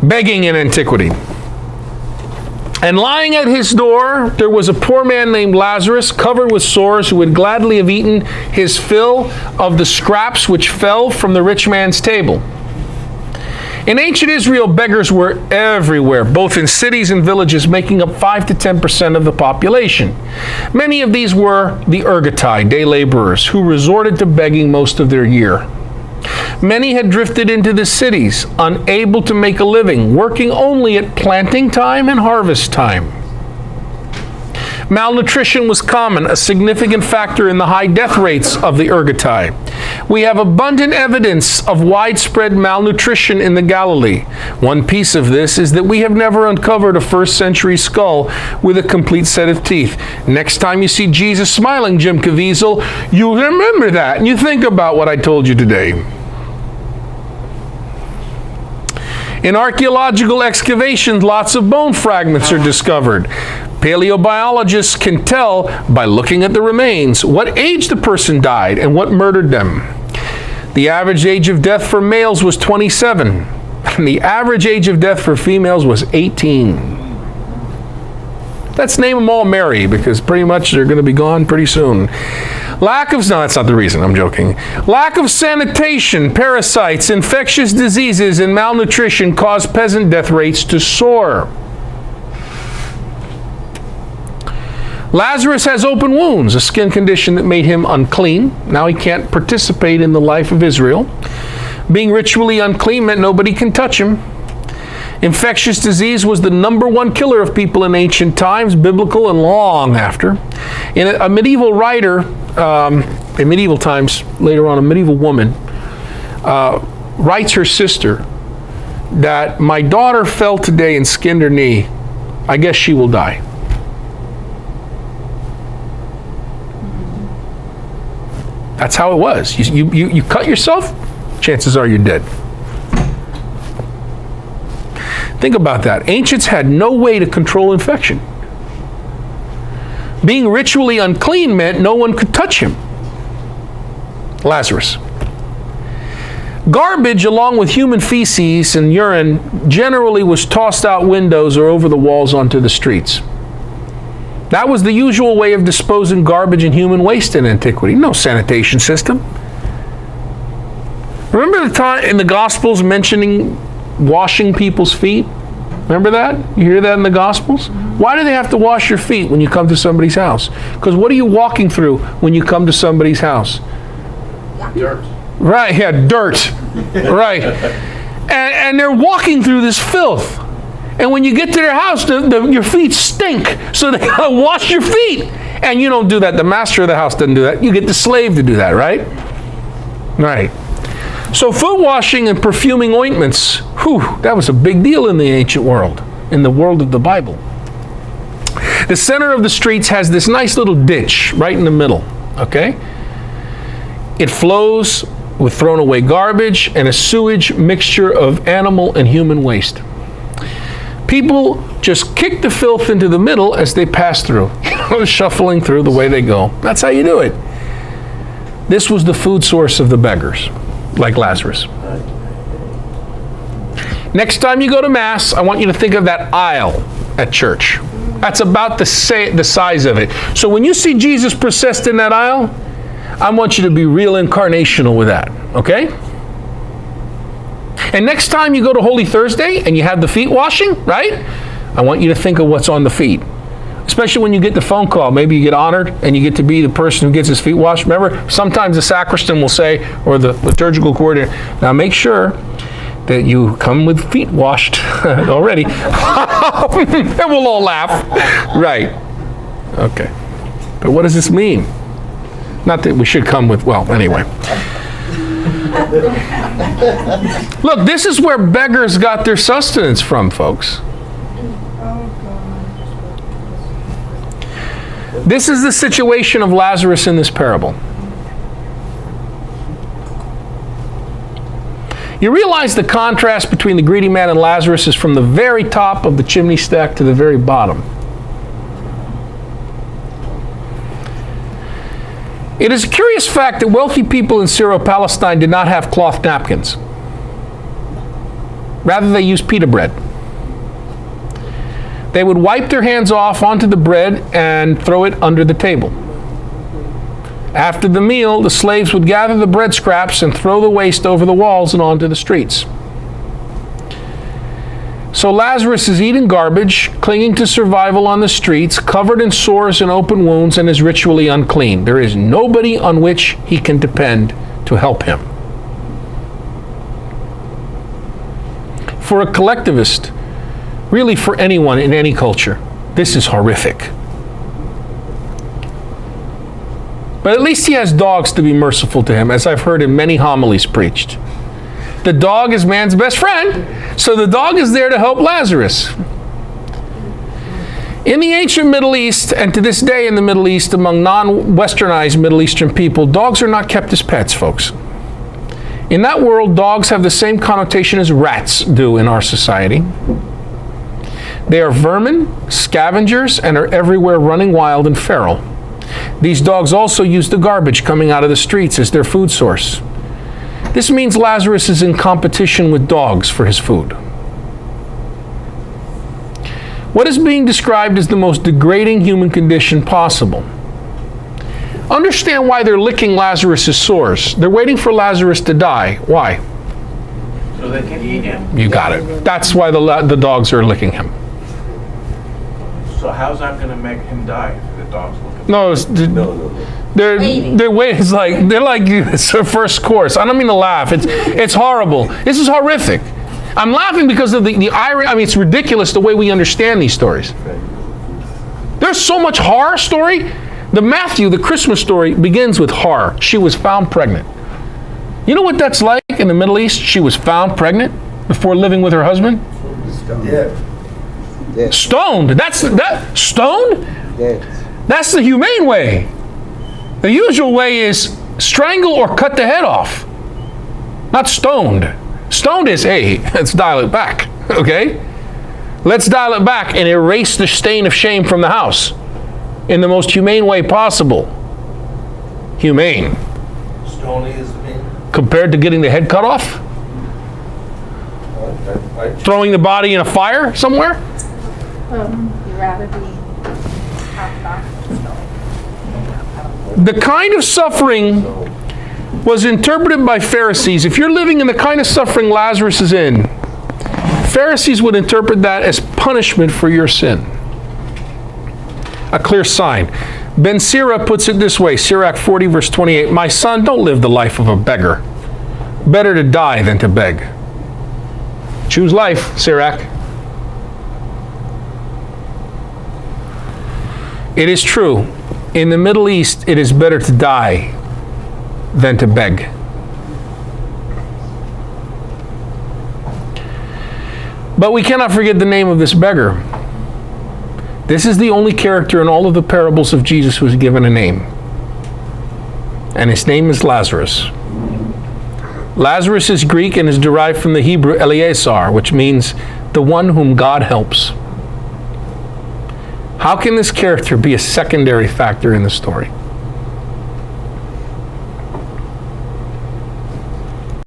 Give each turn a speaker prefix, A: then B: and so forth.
A: Begging in antiquity. And lying at his door, there was a poor man named Lazarus, covered with sores, who would gladly have eaten his fill of the scraps which fell from the rich man's table. In ancient Israel, beggars were everywhere, both in cities and villages, making up 5 to 10% of the population. Many of these were the ergatai, day laborers, who resorted to begging most of their year. Many had drifted into the cities, unable to make a living, working only at planting time and harvest time. Malnutrition was common, a significant factor in the high death rates of the ergatai. We have abundant evidence of widespread malnutrition in the Galilee. One piece of this is that we have never uncovered a first-century skull with a complete set of teeth. Next time you see Jesus smiling, Jim Caviezel, you remember that and you think about what I told you today. In archaeological excavations, lots of bone fragments are discovered. Paleobiologists can tell by looking at the remains what age the person died and what murdered them. The average age of death for males was 27, and the average age of death for females was 18. Let's name them all Mary, because pretty much they're going to be gone pretty soon. No, that's not the reason, I'm joking. Lack of sanitation, parasites, infectious diseases, and malnutrition caused peasant death rates to soar. Lazarus has open wounds, a skin condition that made him unclean. Now he can't participate in the life of Israel. Being ritually unclean meant nobody can touch him. Infectious disease was the #1 killer of people in ancient times, biblical and long after. In a medieval writer, in medieval times, later on, a medieval woman writes her sister that my daughter fell today and skinned her knee. I guess she will die. That's how it was. You cut yourself, chances are you're dead. Think about that. Ancients had no way to control infection. Being ritually unclean meant no one could touch him. Lazarus. Garbage, along with human feces and urine, generally was tossed out windows or over the walls onto the streets. That was the usual way of disposing garbage and human waste in antiquity. No sanitation system. Remember the time in the Gospels mentioning washing people's feet? Remember that? You hear that in the Gospels? Why do they have to wash your feet when you come to somebody's house? Because what are you walking through when you come to somebody's house?
B: Dirt.
A: Right, yeah, dirt. Right. And they're walking through this filth. And when you get to their house, your feet stink. So they gotta wash your feet. And you don't do that. The master of the house doesn't do that. You get the slave to do that, right? Right. So foot washing and perfuming ointments, that was a big deal in the ancient world, in the world of the Bible. The center of the streets has this nice little ditch right in the middle, okay? It flows with thrown away garbage and a sewage mixture of animal and human waste. People just kick the filth into the middle as they pass through, shuffling through the way they go. That's how you do it. This was the food source of the beggars, like Lazarus. Next time you go to Mass, I want you to think of that aisle at church. That's about the size of it. So when you see Jesus processed in that aisle, I want you to be real incarnational with that, okay? And next time you go to Holy Thursday and you have the feet washing, right? I want you to think of what's on the feet. Especially when you get the phone call. Maybe you get honored and you get to be the person who gets his feet washed. Remember, sometimes the sacristan will say, or the liturgical coordinator, now make sure that you come with feet washed already. And we'll all laugh. Right. Okay. But what does this mean? Not that we should come with, well, anyway. Look, this is where beggars got their sustenance from, folks. This is the situation of Lazarus in this parable. You realize the contrast between the greedy man and Lazarus is from the very top of the chimney stack to the very bottom. It is a curious fact that wealthy people in Syro-Palestine did not have cloth napkins. Rather, they used pita bread. They would wipe their hands off onto the bread and throw it under the table. After the meal, the slaves would gather the bread scraps and throw the waste over the walls and onto the streets. So Lazarus is eating garbage, clinging to survival on the streets, covered in sores and open wounds, and is ritually unclean. There is nobody on which he can depend to help him. For a collectivist, really for anyone in any culture, this is horrific. But at least he has dogs to be merciful to him, as I've heard in many homilies preached. The dog is man's best friend, so the dog is there to help Lazarus. In the ancient Middle East, and to this day in the Middle East, among non-westernized Middle Eastern people, dogs are not kept as pets, folks. In that world, dogs have the same connotation as rats do in our society. They are vermin, scavengers, and are everywhere running wild and feral. These dogs also use the garbage coming out of the streets as their food source. This means Lazarus is in competition with dogs for his food. What is being described as the most degrading human condition possible? Understand why they're licking Lazarus' sores. They're waiting for Lazarus to die. Why?
B: So they can eat him.
A: You got it. That's why the dogs are licking him.
B: So how's that going to make him die if the dog's looking?
A: No, they're waiting. It's their first course. I don't mean to laugh. It's horrible. This is horrific. I'm laughing because of the irony. I mean, it's ridiculous the way we understand these stories. There's so much horror story. The Christmas story begins with horror. She was found pregnant. You know what that's like in the Middle East? She was found pregnant before living with her husband?
C: Yeah.
A: Stoned. Stoned?
C: Yeah.
A: That's the humane way. The usual way is strangle or cut the head off. Not stoned. Stoned is, hey, let's dial it back, okay? Let's dial it back and erase the stain of shame from the house in the most humane way possible. Humane.
C: Stony is the mean.
A: Compared to getting the head cut off? Throwing the body in a fire somewhere?
D: You'd rather be chopped off than stoned.
A: The kind of suffering was interpreted by Pharisees. If you're living in the kind of suffering Lazarus is in, Pharisees would interpret that as punishment for your sin. A clear sign. Ben Sira puts it this way, Sirach 40 verse 28, "My son, don't live the life of a beggar. Better to die than to beg." Choose life, Sirach. It is true. In the Middle East, it is better to die than to beg. But we cannot forget the name of this beggar. This is the only character in all of the parables of Jesus who is given a name. And his name is Lazarus. Lazarus is Greek and is derived from the Hebrew Eleazar, which means the one whom God helps. How can this character be a secondary factor in the story?